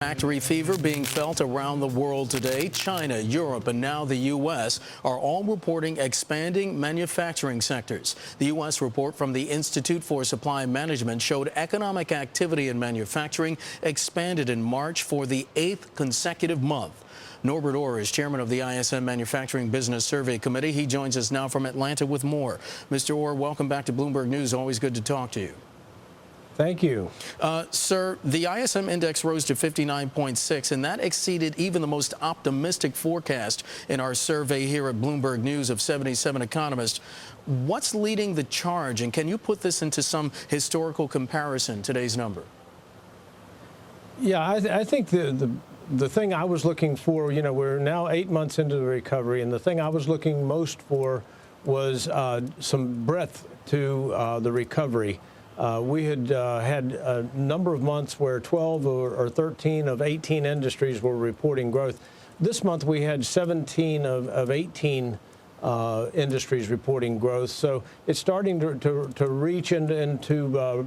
Factory fever being felt around the world today. China, Europe, and now the U.S. are all reporting expanding manufacturing sectors. The U.S. report from the Institute for Supply Management showed economic activity in manufacturing expanded in March for the 8th consecutive month. Norbert Ore is chairman of the ISM Manufacturing Business Survey Committee. He joins us now from Atlanta with more. Mr. Ore, welcome back to Bloomberg News. Always good to talk to you. Thank you. Sir, the ISM index rose to 59.6, and that exceeded even the most optimistic forecast in our survey here at Bloomberg News of 77 economists. What's leading the charge, and can you put this into some historical comparison, today's number? Yeah, I think the thing I was looking for, you know, we're now 8 months into the recovery, and the thing I was looking most for was some breadth to the recovery. We had had a number of months where 12 or 13 of 18 industries were reporting growth. This month we had 17 of 18 industries reporting growth. So it's starting to reach into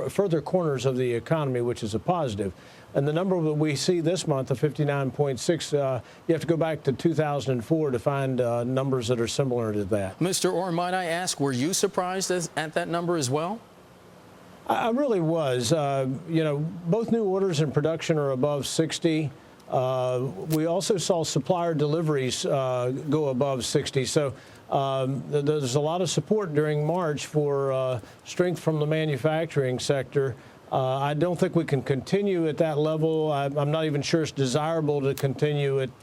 further corners of the economy, which is a positive. And the number that we see this month of 59.6, you have to go back to 2004 to find numbers that are similar to that. Mr. Ore, might I ask, were you surprised at that number as well? I really was. You know, both new orders and production are above 60. We also saw supplier deliveries go above 60. So there's a lot of support during March for strength from the manufacturing sector. I don't think we can continue at that level. I'm not even sure it's desirable to continue at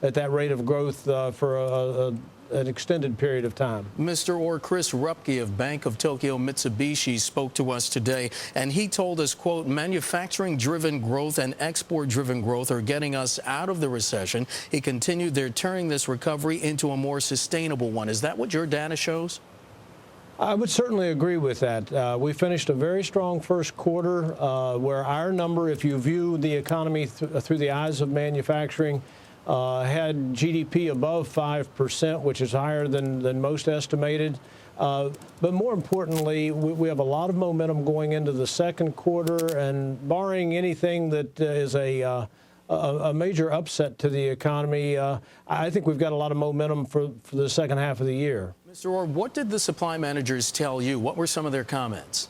that rate of growth for an extended period of time. Mr. Ore, Chris Rupke of Bank of Tokyo Mitsubishi spoke to us today, and he told us, quote, manufacturing-driven growth and export-driven growth are getting us out of the recession. He continued, they're turning this recovery into a more sustainable one. Is that what your data shows? I would certainly agree with that. We finished a very strong first quarter where our number, if you view the economy through the eyes of manufacturing, had GDP above 5%, which is higher than most estimated. But more importantly, we have a lot of momentum going into the second quarter, and barring anything that is a major upset to the economy, I think we've got a lot of momentum for the second half of the year. Mr. Ore, what did the supply managers tell you? What were some of their comments?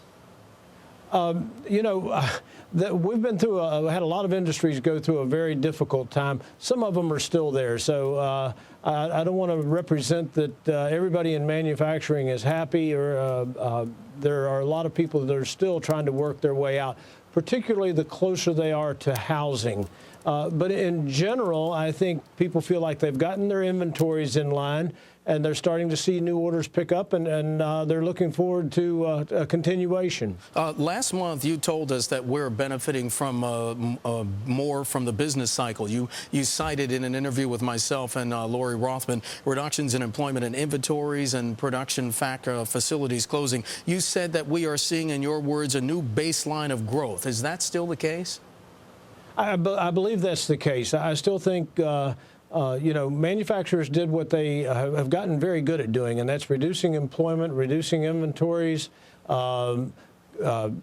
You know, we've been through had a lot of industries go through a very difficult time. Some of them are still there. So I don't want to represent that everybody in manufacturing is happy, or there are a lot of people that are still trying to work their way out, particularly the closer they are to housing. But in general, I think people feel like they've gotten their inventories in line, and they're starting to see new orders pick up, and they're looking forward to a continuation. Last month, you told us that we're benefiting from more from the business cycle. You cited in an interview with myself and Lori Rothman reductions in employment and inventories and production facilities closing. You said that we are seeing, in your words, a new baseline of growth. Is that still the case? I believe that's the case. I still think you know, manufacturers did what they have gotten very good at doing, and that's reducing employment, reducing inventories,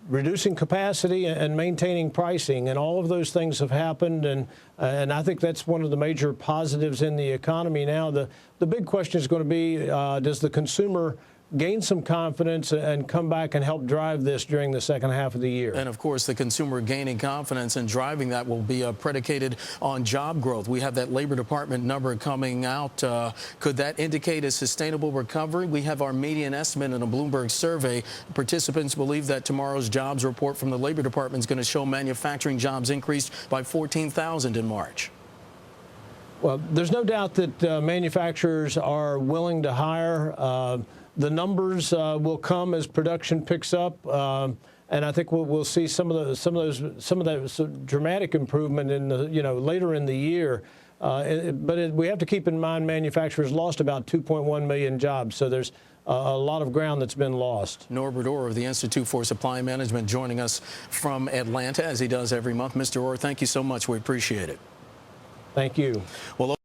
reducing capacity, and maintaining pricing. And all of those things have happened, and I think that's one of the major positives in the economy now. The big question is going to be, does the consumer gain some confidence and come back and help drive this during the second half of the year? And of course, the consumer gaining confidence and driving that will be predicated on job growth. We have that Labor Department number coming out. Could that indicate a sustainable recovery? We have our median estimate in a Bloomberg survey. Participants believe that tomorrow's jobs report from the Labor Department is going to show manufacturing jobs increased by 14,000 in March. Well, there's no doubt that manufacturers are willing to hire. The numbers will come as production picks up, and I think we'll see some of that dramatic improvement in the later in the year. But we have to keep in mind manufacturers lost about 2.1 million jobs, so there's a lot of ground that's been lost. Norbert Ore of the Institute for Supply Management joining us from Atlanta, as he does every month. Mr. Ore, thank you so much. We appreciate it. Thank you. Well,